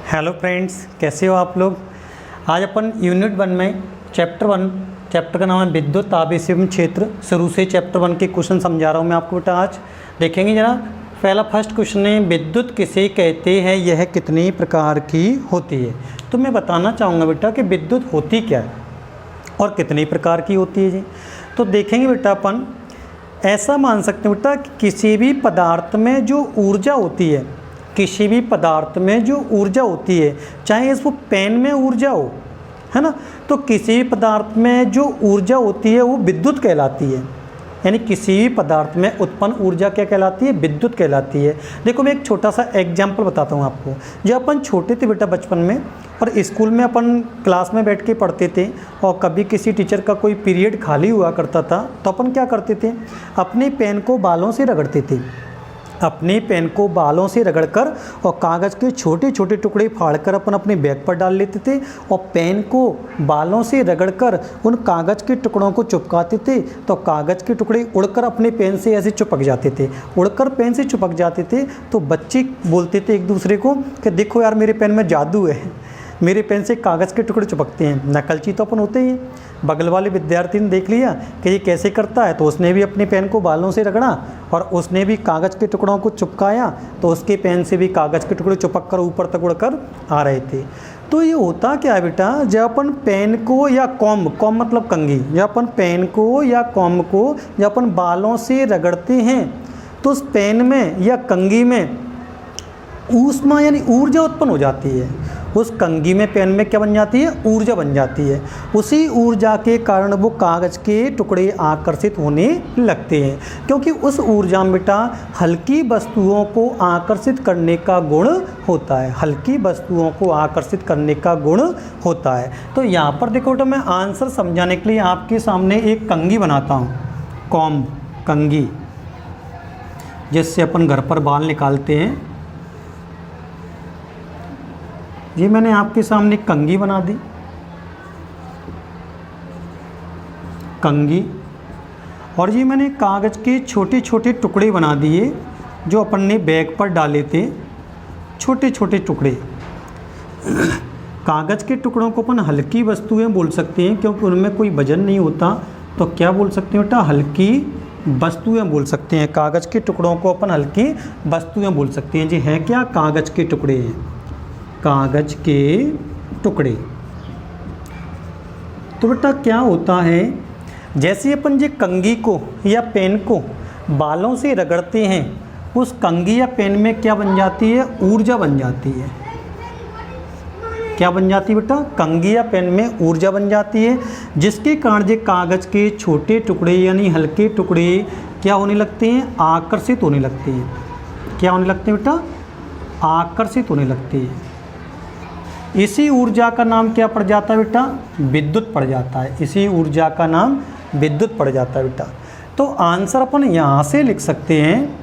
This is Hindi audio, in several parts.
हेलो फ्रेंड्स, कैसे हो आप लोग। आज अपन यूनिट 1 में चैप्टर का नाम है विद्युत आवेश एवं क्षेत्र। शुरू से चैप्टर 1 के क्वेश्चन समझा रहा हूँ मैं आपको बेटा। आज देखेंगे जरा। पहला फर्स्ट क्वेश्चन है, विद्युत किसे कहते हैं, यह कितनी प्रकार की होती है। तो मैं बताना चाहूँगा बेटा कि विद्युत होती क्या है और कितनी प्रकार की होती है जी। तो देखेंगे बेटा, अपन ऐसा मान सकते हैं बेटा कि किसी भी पदार्थ में जो ऊर्जा होती है, किसी भी पदार्थ में जो ऊर्जा होती है, चाहे इसको पेन में ऊर्जा हो, है ना, तो किसी भी पदार्थ में जो ऊर्जा होती है वो विद्युत कहलाती है। यानी किसी भी पदार्थ में उत्पन्न ऊर्जा क्या कहलाती है, विद्युत कहलाती है। देखो मैं एक छोटा सा एग्जाम्पल बताता हूँ आपको। जब अपन छोटे थे बेटा बचपन में, और स्कूल में अपन क्लास में बैठ के पढ़ते थे, और कभी किसी टीचर का कोई पीरियड खाली हुआ करता था, तो अपन क्या करते थे, अपने पेन को बालों से रगड़ते थे। अपने पेन को बालों से रगड़कर और कागज़ के छोटे छोटे टुकड़े फाड़कर अपन अपने बैग पर डाल लेते थे, और पेन को बालों से रगड़कर उन कागज़ के टुकड़ों को चिपकाते थे। तो कागज़ के टुकड़े उड़कर अपने पेन से ऐसे चिपक जाते थे, उड़कर पेन से चिपक जाते थे। तो बच्चे बोलते थे एक दूसरे को कि देखो यार, मेरे पेन में जादू है, मेरे पेन से कागज़ के टुकड़े चिपकते हैं। नकलची तो अपन होते ही हैं। बगल वाले विद्यार्थी ने देख लिया कि ये कैसे करता है, तो उसने भी अपने पेन को बालों से रगड़ा और उसने भी कागज़ के टुकड़ों को चिपकाया, तो उसके पेन से भी कागज़ के टुकड़े चिपक कर ऊपर तक उड़कर आ रहे थे। तो ये होता क्या है बेटा, जब अपन पेन को या कॉम मतलब कंघी, जब अपन पेन को या कॉम को जब अपन बालों से रगड़ते हैं, तो उस पेन में या कंघी में ऊष्मा यानी ऊर्जा उत्पन्न हो जाती है। उस कंघी में, पेन में क्या बन जाती है, ऊर्जा बन जाती है। उसी ऊर्जा के कारण वो कागज़ के टुकड़े आकर्षित होने लगते हैं, क्योंकि उस ऊर्जा में बेटा हल्की वस्तुओं को आकर्षित करने का गुण होता है। हल्की वस्तुओं को आकर्षित करने का गुण होता है। तो यहाँ पर देखो बेटा, मैं आंसर समझाने के लिए आपके सामने एक कंघी बनाता हूँ, कॉम कंघी, जिससे अपन घर पर बाल निकालते हैं। ये मैंने आपके सामने कंघी बना दी, कंघी, और ये मैंने कागज़ के छोटे छोटे टुकड़े बना दिए जो अपन ने बैग पर डाले थे, छोटे छोटे टुकड़े। कागज़ के टुकड़ों को अपन हल्की वस्तुएं बोल सकते हैं, क्योंकि उनमें कोई वजन नहीं होता। तो क्या बोल सकते हैं बेटा, हल्की वस्तुएं बोल सकते हैं। कागज़ के टुकड़ों को अपन हल्की वस्तुएं बोल सकते हैं जी। है क्या, कागज़ के टुकड़े हैं, कागज़ के टुकड़े। तो बेटा क्या होता है, जैसे अपन ये कंघी को या पेन को बालों से रगड़ते हैं, उस कंघी या पेन में क्या बन जाती है, ऊर्जा बन जाती है। क्या बन जाती है बेटा, कंघी या पेन में ऊर्जा बन जाती है, जिसके कारण ये कागज़ के छोटे टुकड़े यानी हल्के टुकड़े क्या होने लगते हैं, आकर्षित होने लगते हैं। क्या होने लगते हैं बेटा, आकर्षित होने लगते हैं। इसी ऊर्जा का नाम क्या पड़ जाता है बेटा, विद्युत पड़ जाता है। इसी ऊर्जा का नाम विद्युत पड़ जाता है बेटा। तो आंसर अपन यहाँ से लिख सकते हैं,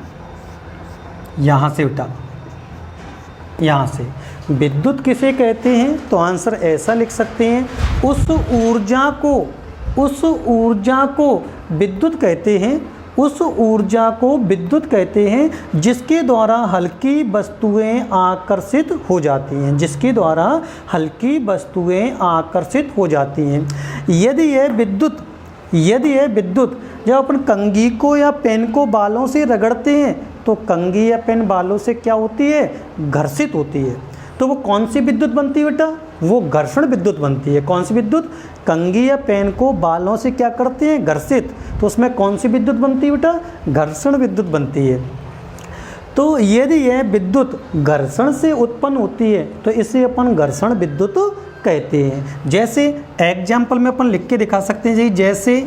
यहाँ से बेटा, यहाँ से विद्युत किसे कहते हैं, तो आंसर ऐसा लिख सकते हैं, उस ऊर्जा को विद्युत कहते हैं। उस ऊर्जा को विद्युत कहते हैं जिसके द्वारा हल्की वस्तुएं आकर्षित हो जाती हैं, जिसके द्वारा हल्की वस्तुएं आकर्षित हो जाती हैं। यदि यह विद्युत जब अपन कंघी को या पेन को बालों से रगड़ते हैं, तो कंघी या पेन बालों से क्या होती है, घर्षित होती है। तो वो कौन सी विद्युत बनती है बेटा, वो घर्षण विद्युत बनती है। कौन सी विद्युत, कंघी या पेन को बालों से क्या करते हैं, घर्षित, तो उसमें कौन सी विद्युत बनती है बेटा, घर्षण विद्युत बनती है। तो यदि यह विद्युत घर्षण से उत्पन्न होती है, तो इसे अपन घर्षण विद्युत कहते हैं। जैसे एग्जाम्पल में अपन लिख के दिखा सकते हैं जी, जैसे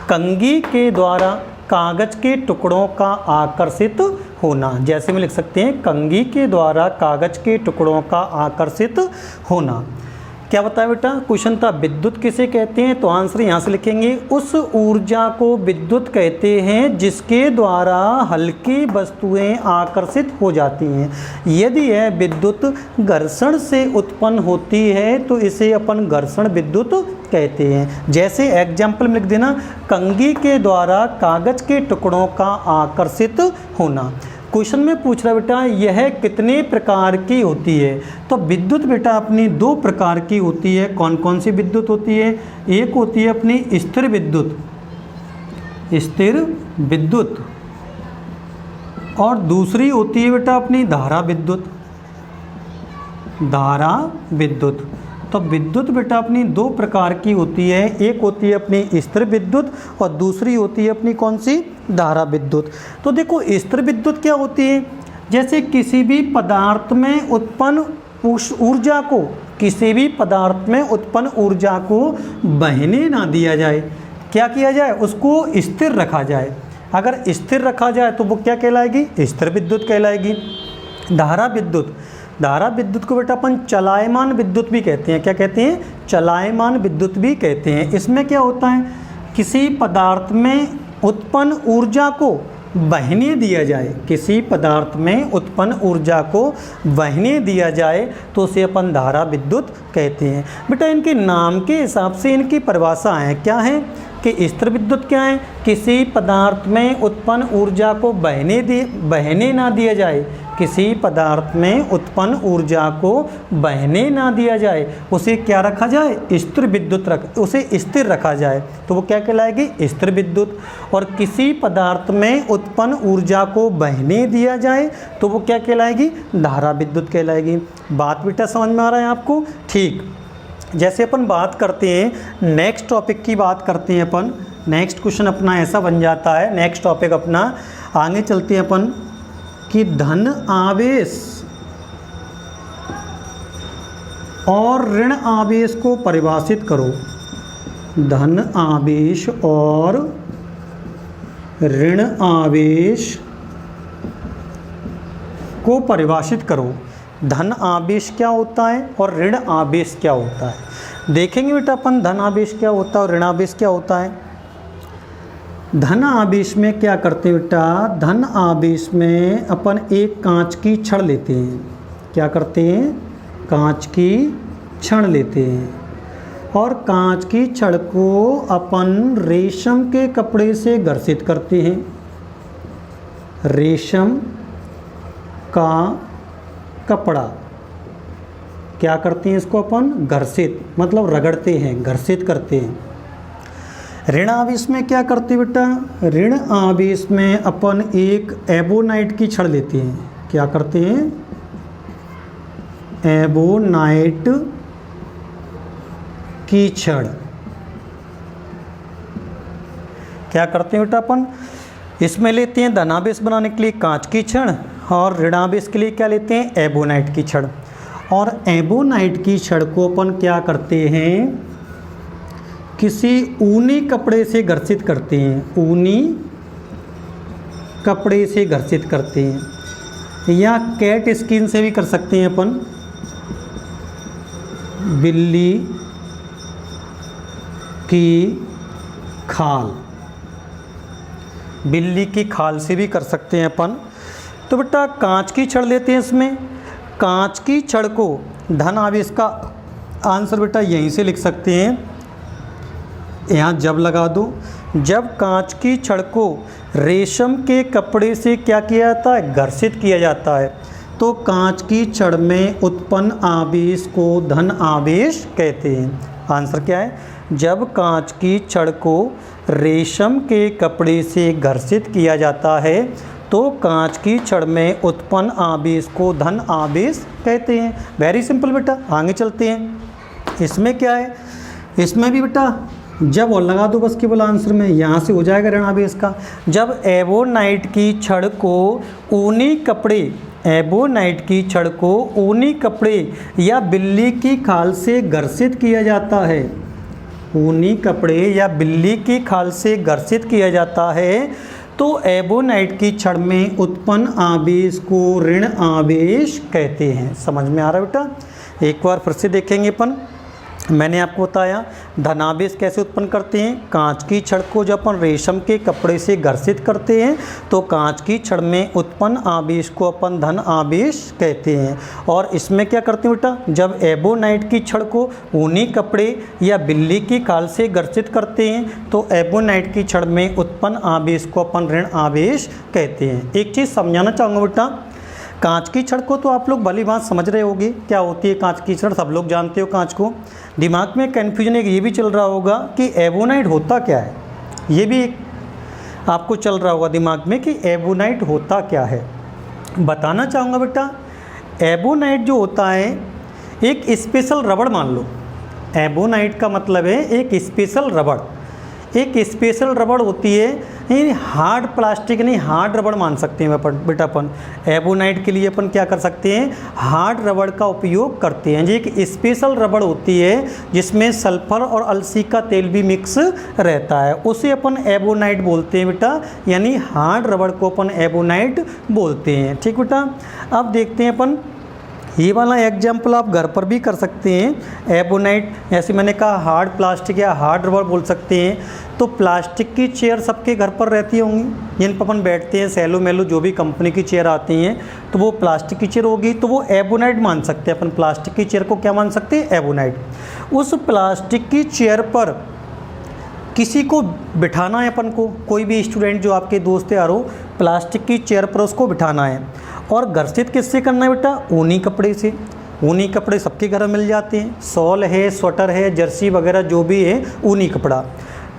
कंघी के द्वारा कागज़ के टुकड़ों का आकर्षित होना। जैसे में लिख सकते हैं, कंघी के द्वारा कागज़ के टुकड़ों का आकर्षित होना। क्या बताया बेटा, क्वेश्चन था विद्युत किसे कहते हैं, तो आंसर यहाँ से लिखेंगे, उस ऊर्जा को विद्युत कहते हैं जिसके द्वारा हल्की वस्तुएं आकर्षित हो जाती हैं। यदि यह विद्युत घर्षण से उत्पन्न होती है, तो इसे अपन घर्षण विद्युत कहते हैं। जैसे एग्जाम्पल में लिख देना, कंघी के द्वारा कागज़ के टुकड़ों का आकर्षित होना। क्वेश्चन में पूछ रहा बेटा यह कितने प्रकार की होती है। तो विद्युत बेटा अपनी दो प्रकार की होती है। कौन कौन सी विद्युत होती है? एक होती है अपनी स्थिर विद्युत, स्थिर विद्युत, और दूसरी होती है बेटा अपनी धारा विद्युत, धारा विद्युत। तो विद्युत बेटा अपनी दो प्रकार की होती है, एक होती है अपनी स्थिर विद्युत और दूसरी होती है अपनी कौन सी? धारा विद्युत। तो देखो स्थिर विद्युत क्या होती है? जैसे किसी भी पदार्थ में उत्पन्न उस ऊर्जा को, किसी भी पदार्थ में उत्पन्न ऊर्जा को बहने ना दिया जाए, क्या किया जाए? उसको स्थिर रखा जाए। अगर स्थिर रखा जाए तो वो क्या कहलाएगी? स्थिर विद्युत कहलाएगी। धारा विद्युत, धारा विद्युत को बेटा अपन चलायमान विद्युत भी कहते हैं। क्या कहते हैं? चलायमान विद्युत भी कहते हैं। इसमें क्या होता है? किसी पदार्थ में उत्पन्न ऊर्जा को बहने दिया जाए, किसी पदार्थ में उत्पन्न ऊर्जा को बहने दिया जाए तो उसे अपन धारा विद्युत कहते हैं। बेटा इनके नाम के हिसाब से इनकी परिभाषा है, क्या है कि स्थिर विद्युत क्या है? किसी पदार्थ में उत्पन्न ऊर्जा को बहने ना दिया जाए, किसी पदार्थ में उत्पन्न ऊर्जा को बहने ना दिया जाए, उसे क्या रखा जाए? स्थिर विद्युत उसे स्थिर रखा जाए तो वो क्या कहलाएगी? स्थिर विद्युत। और किसी पदार्थ में उत्पन्न ऊर्जा को बहने दिया जाए तो वो क्या कहलाएगी? धारा विद्युत कहलाएगी। बात बेटा समझ में आ रहा है आपको? ठीक। जैसे अपन बात करते हैं नेक्स्ट टॉपिक की बात करते हैं अपन, नेक्स्ट क्वेश्चन अपना ऐसा बन जाता है, नेक्स्ट टॉपिक अपना आगे चलते हैं अपन कि धन आवेश और ऋण आवेश को परिभाषित करो। धन आवेश और ऋण आवेश को परिभाषित करो। धन आवेश क्या होता है और ऋण आवेश क्या होता है? देखेंगे बेटा अपन धन आवेश क्या होता है और ऋण आवेश क्या होता है। धन आवेश में क्या करते हैं बेटा? धन आवेश में अपन एक कांच की छड़ लेते हैं। क्या करते हैं? कांच की छड़ लेते हैं और कांच की छड़ को अपन रेशम के कपड़े से घर्षित करते हैं। रेशम का कपड़ा, क्या करते हैं इसको अपन? घर्षित, मतलब रगड़ते हैं, घर्षित करते हैं। ऋण आवेश में क्या करते हैं बेटा? ऋण आवेश में अपन एक एबोनाइट की छड़ लेते हैं। क्या करते हैं? एबोनाइट की छड़। क्या करते हैं बेटा अपन? इसमें लेते हैं धनावेश बनाने के लिए कांच की छड़ और ऋणावेश के लिए क्या लेते हैं? एबोनाइट की छड़। और एबोनाइट की छड़ को अपन क्या करते हैं? किसी ऊनी कपड़े से घर्षित करते हैं। ऊनी कपड़े से घर्षित करते हैं या कैट स्किन से भी कर सकते हैं अपन। बिल्ली की खाल, बिल्ली की खाल से भी कर सकते हैं अपन। तो बेटा कांच की छड़ लेते हैं। इसमें कांच की छड़ को धन आवेश का आंसर बेटा यहीं से लिख सकते हैं, यहाँ जब लगा दो। जब कांच की छड़ को रेशम के कपड़े से क्या किया जाता है? घर्षित किया जाता है, तो कांच की छड़ में उत्पन्न आवेश को धन आवेश कहते हैं। आंसर क्या है? जब कांच की छड़ को रेशम के कपड़े से घर्षित किया जाता है तो कांच की छड़ में उत्पन्न आवेश को धन आवेश कहते हैं। वेरी सिंपल बेटा, आगे चलते हैं। इसमें क्या है? इसमें भी बेटा जब और लगा दो बस केवल आंसर में, यहाँ से हो जाएगा ऋण आवेश का। जब एबोनाइट की छड़ को ऊनी कपड़े, एबोनाइट की छड़ को ऊनी कपड़े या बिल्ली की खाल से घर्षित किया जाता है, ऊनी कपड़े या बिल्ली की खाल से घर्षित किया जाता है तो एबोनाइट की छड़ में उत्पन्न आवेश को ऋण आवेश कहते हैं। समझ में आ रहा है बेटा? एक बार फिर से देखेंगे अपन। मैंने आपको बताया धनावेश कैसे उत्पन्न करते हैं। कांच की छड़ को जब अपन रेशम के कपड़े से घर्षित करते हैं तो कांच की छड़ में उत्पन्न आवेश को अपन धन आवेश कहते हैं। और इसमें क्या करते हैं बेटा, जब एबोनाइट की छड़ को ऊनी कपड़े या बिल्ली की खाल से घर्षित करते हैं तो एबोनाइट की छड़ में उत्पन्न आवेश को अपन ऋण आवेश कहते हैं। एक चीज़ समझाना चाहूँगा बेटा, कांच की छड़ को तो आप लोग भली बात समझ रहे होंगे क्या होती है कांच की छड़, सब लोग जानते हो कांच को। दिमाग में कन्फ्यूजन एक ये भी चल रहा होगा कि एबोनाइट होता क्या है, ये भी एक आपको चल रहा होगा दिमाग में कि एबोनाइट होता क्या है। बताना चाहूँगा बेटा, एबोनाइट जो होता है एक स्पेशल रबड़ मान लो। एबोनाइट का मतलब है एक स्पेशल रबड़, एक स्पेशल रबड़ होती है, यानी हार्ड प्लास्टिक नहीं, हार्ड रबड़ मान सकते हैं बेटा अपन। एबोनाइट के लिए अपन क्या कर सकते हैं, हार्ड रबड़ का उपयोग करते हैं। जी एक स्पेशल रबड़ होती है जिसमें सल्फर और अलसी का तेल भी मिक्स रहता है, उसे अपन एबोनाइट बोलते हैं बेटा, यानी हार्ड रबड़ को अपन एबोनाइट बोलते हैं। ठीक बेटा, अब देखते हैं अपन ये वाला एग्जाम्पल आप घर पर भी कर सकते हैं। एबोनाइट जैसे मैंने कहा हार्ड प्लास्टिक या हार्ड रबड़ बोल सकते हैं। तो प्लास्टिक की चेयर सबके घर पर रहती होंगी, जिन पर अपन बैठते हैं, सैलो मेलो जो भी कंपनी की चेयर आती हैं तो वो प्लास्टिक की चेयर होगी, तो वो एबोनाइट मान सकते हैं अपन। प्लास्टिक की चेयर को क्या मान सकते हैं, एबोनाइट। उस प्लास्टिक की चेयर पर किसी को बिठाना है अपन को, कोई भी स्टूडेंट जो आपके दोस्त यार हो, प्लास्टिक की चेयर पर उसको बिठाना है। और घर्षित किससे करना है बेटा, ऊनी कपड़े से। ऊनी कपड़े सबके घर में मिल जाते हैं, शॉल है, स्वेटर है, जर्सी वगैरह जो भी है ऊनी कपड़ा।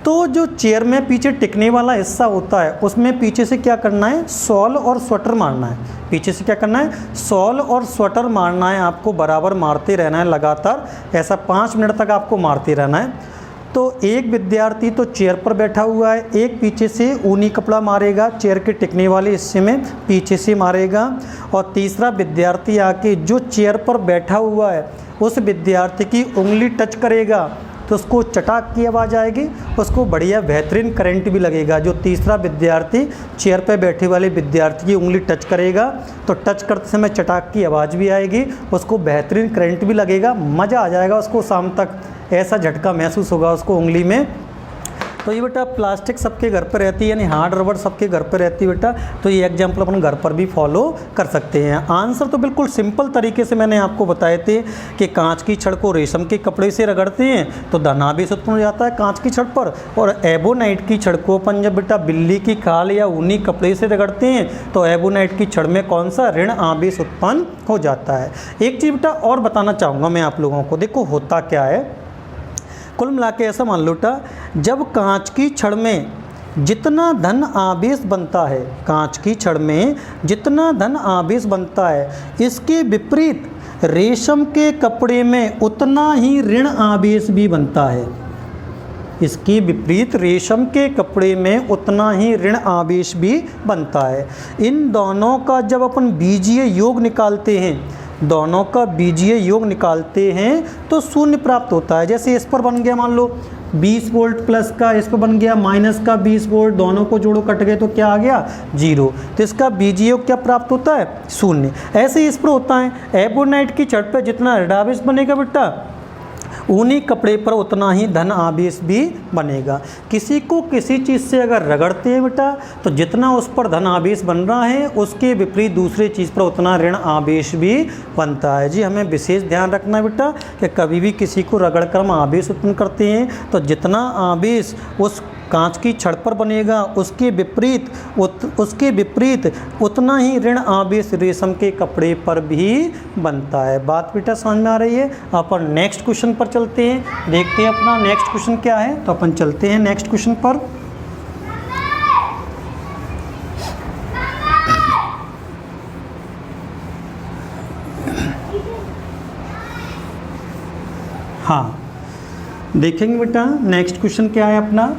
तो जो चेयर में पीछे टिकने वाला हिस्सा होता है उसमें पीछे से क्या करना है, शॉल और स्वेटर मारना है। पीछे से क्या करना है, शॉल और स्वेटर मारना है, आपको बराबर मारते रहना है लगातार, ऐसा 5 मिनट तक आपको मारते रहना है। तो एक विद्यार्थी तो चेयर पर बैठा हुआ है, एक पीछे से ऊनी कपड़ा मारेगा, चेयर के टिकने वाले हिस्से में पीछे से मारेगा, और तीसरा विद्यार्थी आके जो चेयर पर बैठा हुआ है उस विद्यार्थी की उंगली टच करेगा तो उसको चटाक की आवाज़ आएगी, उसको बढ़िया बेहतरीन करंट भी लगेगा। जो तीसरा विद्यार्थी चेयर पर बैठे वाले विद्यार्थी की उंगली टच करेगा तो टच करते समय चटाक की आवाज़ भी आएगी, उसको बेहतरीन करंट भी लगेगा, मज़ा आ जाएगा उसको, शाम तक ऐसा झटका महसूस होगा उसको उंगली में। तो ये बेटा प्लास्टिक सबके घर पर रहती है, यानी हार्ड रबड़ सबके घर पर रहती है बेटा। तो ये एग्जाम्पल अपन घर पर भी फॉलो कर सकते हैं। आंसर तो बिल्कुल सिंपल तरीके से मैंने आपको बताए थे कि कांच की छड़ को रेशम के कपड़े से रगड़ते हैं तो धनावेश उत्पन्न हो जाता है कांच की छड़ पर, और एबोनाइट की छड़ को अपन जब बेटा बिल्ली की खाल या ऊनी कपड़े से रगड़ते हैं तो एबोनाइट की छड़ में कौन सा, ऋण आवेश उत्पन्न हो जाता है। एक चीज़ बेटा और बताना चाहूँगा मैं आप लोगों को, देखो होता क्या है, कुल मिला के ऐसा मान लो बेटा, जब कांच की छड़ में जितना धन आवेश बनता है, कांच की छड़ में जितना धन आवेश बनता है, इसके विपरीत रेशम के कपड़े में उतना ही ऋण आवेश भी बनता है। इसके विपरीत रेशम के कपड़े में उतना ही ऋण आवेश भी बनता है। इन दोनों का जब अपन बीजीय योग निकालते हैं, दोनों का बीजीय योग निकालते हैं तो शून्य प्राप्त होता है। जैसे इस पर बन गया मान लो 20 वोल्ट प्लस का, इस पर बन गया माइनस का 20 वोल्ट, दोनों को जोड़ो कट गए तो क्या आ गया, 0। तो इसका बीजीय योग क्या प्राप्त होता है, 0। ऐसे ही इस पर होता है, एबोनाइट की छड़ पर जितना ऋण आवेश बनेगा बेटा, ऊनी कपड़े पर उतना ही धन आवेश भी बनेगा। किसी को किसी चीज़ से अगर रगड़ते हैं बेटा तो जितना उस पर धन आवेश बन रहा है उसके विपरीत दूसरे चीज़ पर उतना ऋण आवेश भी बनता है। जी हमें विशेष ध्यान रखना है बेटा कि कभी भी किसी को रगड़ कर हम आवेश उत्पन्न करते हैं तो जितना आवेश उस कांच की छड़ पर बनेगा उसके विपरीत उतना ही ऋण आवेश रेशम के कपड़े पर भी बनता है। बात बेटा समझ में आ रही है। अपन नेक्स्ट क्वेश्चन पर चलते हैं, देखते हैं अपना नेक्स्ट क्वेश्चन क्या है। तो अपन चलते हैं नेक्स्ट क्वेश्चन पर। हाँ देखेंगे बेटा नेक्स्ट क्वेश्चन क्या है अपना।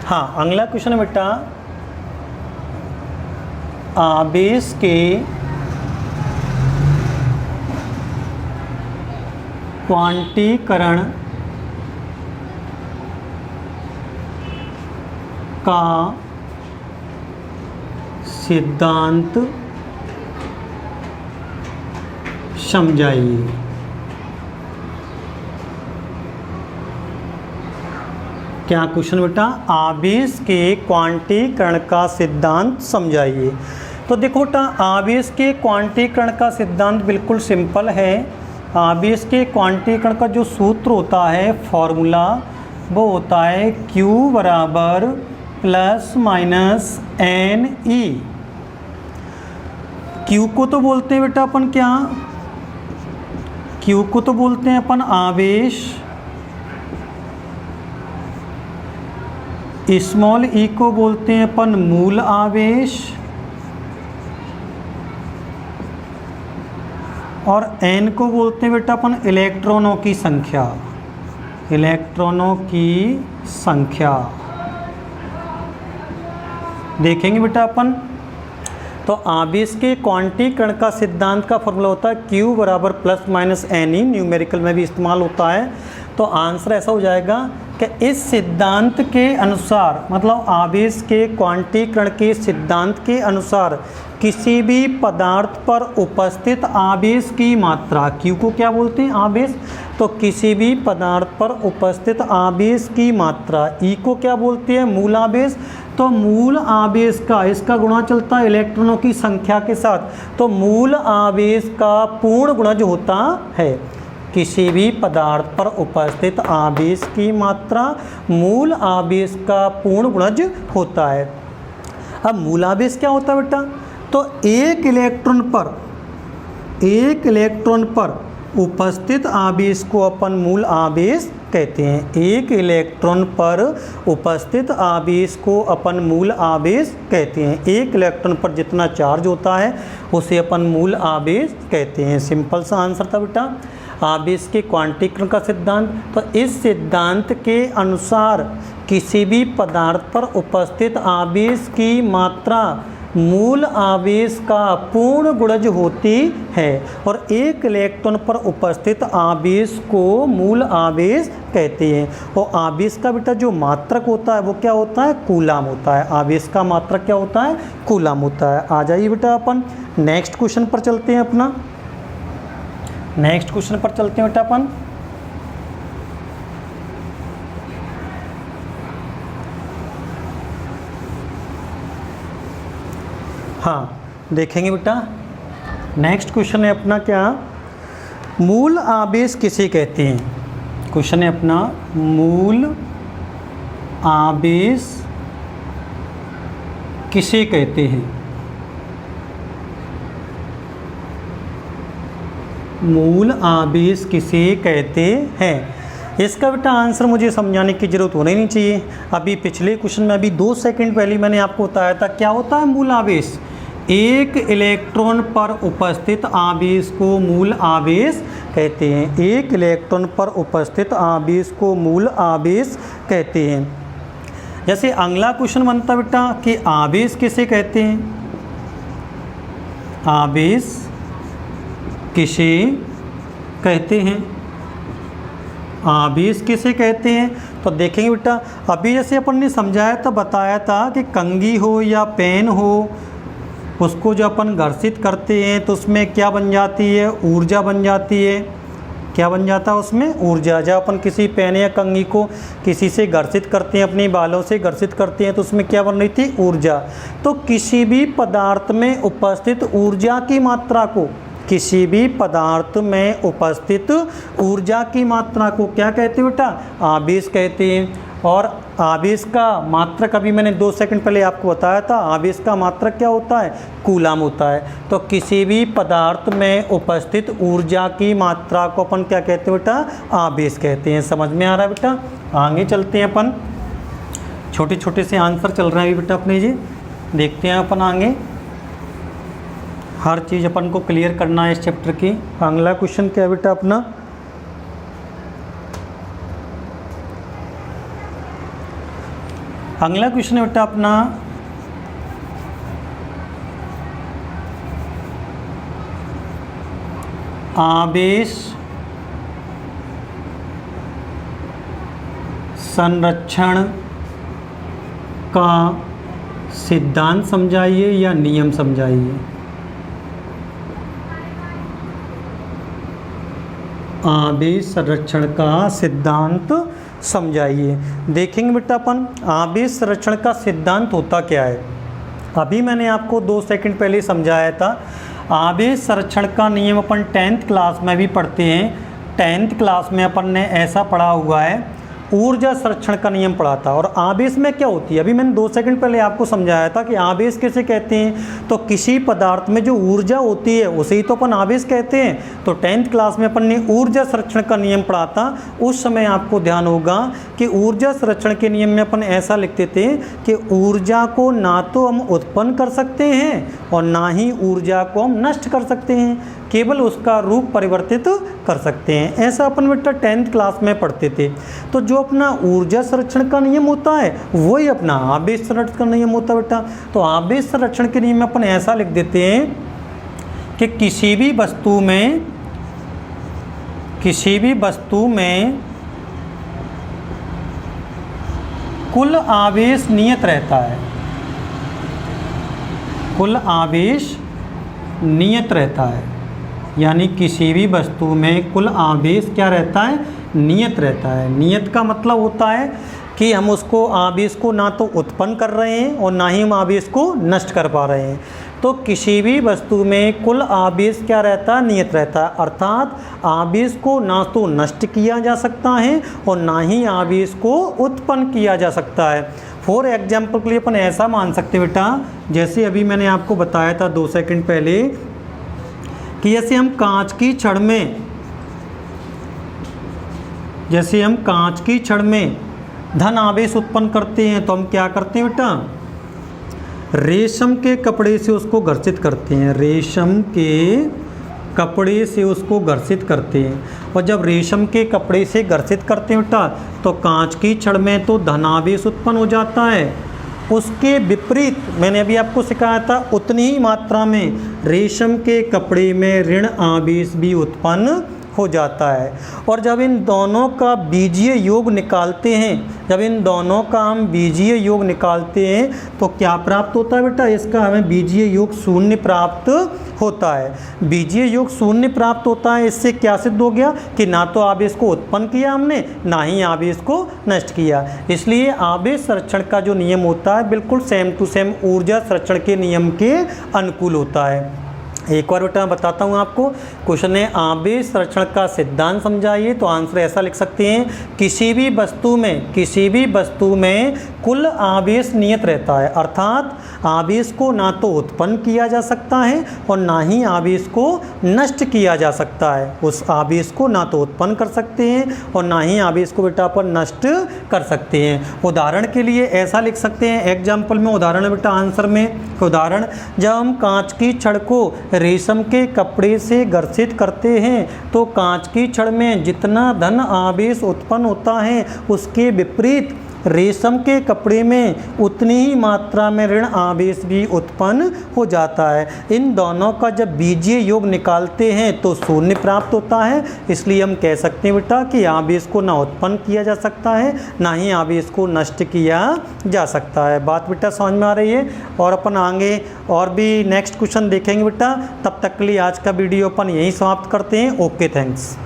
हाँ अगला क्वेश्चन है बेटा, आवेश के क्वांटीकरण का सिद्धांत समझाइए। क्या क्वेश्चन बेटा, आवेश के क्वांटीकरण का सिद्धांत समझाइए। तो देखो बेटा, आवेश के क्वांटीकरण का सिद्धांत बिल्कुल सिंपल है। आवेश के क्वांटीकरण का जो सूत्र होता है, फॉर्मूला, वो होता है Q बराबर plus minus n e. Q को तो बोलते हैं बेटा अपन क्या, Q को तो बोलते हैं अपन आवेश, स्मॉल ई को बोलते हैं अपन मूल आवेश, और एन को बोलते हैं बेटा अपन इलेक्ट्रॉनों की संख्या, इलेक्ट्रॉनों की संख्या। देखेंगे बेटा अपन, तो आवेश के क्वांटीकरण का सिद्धांत का फॉर्मूला होता है Q बराबर plus minus n e, numerical में भी इस्तेमाल होता है। तो आंसर ऐसा हो जाएगा कि इस सिद्धांत के अनुसार, मतलब आवेश के क्वांटीकरण के सिद्धांत के अनुसार, किसी भी पदार्थ पर उपस्थित आवेश की मात्रा, Q को क्या बोलते हैं, आवेश, तो किसी भी पदार्थ पर उपस्थित आवेश की मात्रा, E को क्या बोलते हैं, मूल आवेश, तो मूल आवेश का, इसका गुणा चलता है इलेक्ट्रॉनों की संख्या के साथ, तो मूल आवेश का पूर्ण गुणज होता है। किसी भी पदार्थ पर उपस्थित आवेश की मात्रा मूल आवेश का पूर्ण गुणज होता है। अब मूल आवेश क्या होता है बेटा, तो एक इलेक्ट्रॉन पर उपस्थित आवेश को अपन मूल आवेश कहते हैं। एक इलेक्ट्रॉन पर उपस्थित आवेश को अपन मूल आवेश कहते हैं। एक इलेक्ट्रॉन पर जितना चार्ज होता है उसे अपन मूल आवेश कहते हैं। सिंपल सा आंसर था बेटा, आवेश के क्वांटीकरण का सिद्धांत। तो इस सिद्धांत के अनुसार किसी भी पदार्थ पर उपस्थित आवेश की मात्रा मूल आवेश का पूर्ण गुणज होती है, और एक इलेक्ट्रॉन पर उपस्थित आवेश को मूल आवेश कहते हैं। और आवेश का बेटा जो मात्रक होता है वो क्या होता है, कूलाम होता है। आवेश का मात्रक क्या होता है, कूलाम होता है। आ जाइए बेटा अपन नेक्स्ट क्वेश्चन पर चलते हैं। अपना नेक्स्ट क्वेश्चन पर चलते हैं बेटा अपन। हाँ, देखेंगे बेटा, नेक्स्ट क्वेश्चन है अपना क्या, मूल आवेश किसे कहते हैं। क्वेश्चन है अपना, मूल आवेश किसे कहते हैं। मूल आवेश किसे कहते हैं, इसका बेटा आंसर मुझे समझाने की ज़रूरत होनी नहीं चाहिए। अभी पिछले क्वेश्चन में, अभी 2 सेकंड पहले मैंने आपको बताया था क्या होता है मूल आवेश। एक इलेक्ट्रॉन पर उपस्थित आवेश को मूल आवेश कहते हैं। एक इलेक्ट्रॉन पर उपस्थित आवेश को मूल आवेश कहते हैं। जैसे अगला क्वेश्चन बनता बेटा कि आवेश किसे कहते हैं। आवेश किसे कहते हैं, आवेश किसे कहते हैं। तो देखेंगे बेटा, अभी जैसे अपन ने समझाया था, बताया था कि कंघी हो या पेन हो, उसको जो अपन घर्षित करते हैं तो उसमें क्या बन जाती है, ऊर्जा बन जाती है। क्या बन जाता है उसमें, ऊर्जा। जब अपन किसी पेन या कंघी को किसी से घर्षित करते हैं, अपने बालों से घर्षित करते हैं, तो उसमें क्या बन रही थी, ऊर्जा। तो किसी भी पदार्थ में उपस्थित ऊर्जा की मात्रा को, किसी भी पदार्थ में उपस्थित ऊर्जा की मात्रा को क्या कहते हैं बेटा, आवेश कहते हैं। और आवेश का मात्रक अभी मैंने 2 सेकंड पहले आपको बताया था, आवेश का मात्रक क्या होता है, कूलाम होता है। तो किसी भी पदार्थ में उपस्थित ऊर्जा की मात्रा को अपन क्या कहते हैं बेटा, आवेश कहते हैं। समझ में आ रहा है बेटा। आगे चलते हैं अपन, छोटे छोटे से आंसर चल रहे हैं बेटा अपने जी, देखते हैं अपन आगे। हर चीज़ अपन को क्लियर करना है इस चैप्टर की। अगला क्वेश्चन क्या है बेटा अपना, अगला क्वेश्चन है बेटा अपना, आवेश संरक्षण का सिद्धांत समझाइए या नियम समझाइए। आवेश संरक्षण का सिद्धांत समझाइए। देखेंगे बेटा अपन आवेश संरक्षण का सिद्धांत होता क्या है। अभी मैंने आपको 2 सेकंड पहले समझाया था। आवेश संरक्षण का नियम अपन 10th क्लास में भी पढ़ते हैं। 10th क्लास में अपन ने ऐसा पढ़ा हुआ है, ऊर्जा संरक्षण का नियम पढ़ा था। और आवेश में क्या होती है, अभी मैंने 2 सेकंड पहले आपको समझाया था कि आवेश किसे कहते हैं। तो किसी पदार्थ में जो ऊर्जा होती है उसे ही तो अपन आवेश कहते हैं। तो 10th क्लास में अपन ने ऊर्जा संरक्षण का नियम पढ़ा था। उस समय आपको ध्यान होगा कि ऊर्जा संरक्षण के नियम में अपन ऐसा लिखते थे कि ऊर्जा को ना तो हम उत्पन्न कर सकते हैं और ना ही ऊर्जा को हम नष्ट कर सकते हैं, केवल उसका रूप परिवर्तित कर सकते हैं। ऐसा अपन बेटा 10th क्लास में पढ़ते थे। तो जो अपना ऊर्जा संरक्षण का नियम होता है वही अपना आवेश संरक्षण का नियम होता है बेटा। तो आवेश संरक्षण के नियम में अपन ऐसा लिख देते हैं कि किसी भी वस्तु में कुल आवेश नियत रहता है। कुल आवेश नियत रहता है, यानी किसी भी वस्तु में कुल आवेश क्या रहता है, नियत रहता है। नियत का मतलब होता है कि हम उसको आवेश को ना तो उत्पन्न कर रहे हैं और ना ही हम आवेश को नष्ट कर पा रहे हैं। तो किसी भी वस्तु में कुल आवेश क्या रहता है, नियत रहता है। अर्थात आवेश को ना तो नष्ट किया जा सकता है और ना ही आवेश को उत्पन्न किया जा सकता है। फॉर एग्जाम्पल के लिए अपन ऐसा मान सकते हैं बेटा, जैसे अभी मैंने आपको बताया था 2 सेकंड पहले कि जैसे हम कांच की छड़ में धन आवेश उत्पन्न करते हैं तो हम क्या करते हैं बेटा, रेशम के कपड़े से उसको घर्षित करते हैं। रेशम के कपड़े से उसको घर्षित करते हैं। और जब रेशम के कपड़े से घर्षित करते हैं बेटा तो कांच की छड़ में तो धन आवेश उत्पन्न हो जाता है। उसके विपरीत मैंने अभी आपको सिखाया था उतनी ही मात्रा में रेशम के कपड़े में ऋण आवेश भी उत्पन्न हो जाता है। और जब इन दोनों का बीजीय योग निकालते हैं, तो क्या प्राप्त होता है बेटा, इसका हमें बीजीय योग शून्य प्राप्त होता है। बीजीय योग शून्य प्राप्त होता है। इससे क्या सिद्ध हो गया कि ना तो आवेश को उत्पन्न किया हमने, ना ही आवेश को नष्ट किया। इसलिए आवेश संरक्षण का जो नियम होता है बिल्कुल सेम टू सेम ऊर्जा संरक्षण के नियम के अनुकूल होता है। एक बार बेटा मैं बताता हूँ आपको। क्वेश्चन है आवेश संरक्षण का सिद्धांत समझाइए। तो आंसर ऐसा लिख सकते हैं, किसी भी वस्तु में कुल आवेश नियत रहता है। अर्थात आवेश को ना तो उत्पन्न किया जा सकता है और ना ही आवेश को नष्ट किया जा सकता है। उस आवेश को ना तो उत्पन्न कर सकते हैं और ना ही आवेश को बेटा पर नष्ट कर सकते हैं। उदाहरण के लिए ऐसा लिख सकते हैं, एग्जाम्पल में उदाहरण है बेटा आंसर में। उदाहरण, जब हम कांच की छड़ को रेशम के कपड़े से घर्षित करते हैं तो कांच की छड़ में जितना धन आवेश उत्पन्न होता है उसके विपरीत रेशम के कपड़े में उतनी ही मात्रा में ऋण आवेश भी उत्पन्न हो जाता है। इन दोनों का जब बीजीय योग निकालते हैं तो शून्य प्राप्त होता है। इसलिए हम कह सकते हैं बेटा कि आवेश को ना उत्पन्न किया जा सकता है, ना ही आवेश को नष्ट किया जा सकता है। बात बेटा समझ में आ रही है। और अपन आगे और भी नेक्स्ट क्वेश्चन देखेंगे बेटा। तब तक के लिए आज का वीडियो अपन यहीं समाप्त करते हैं। Okay, thanks.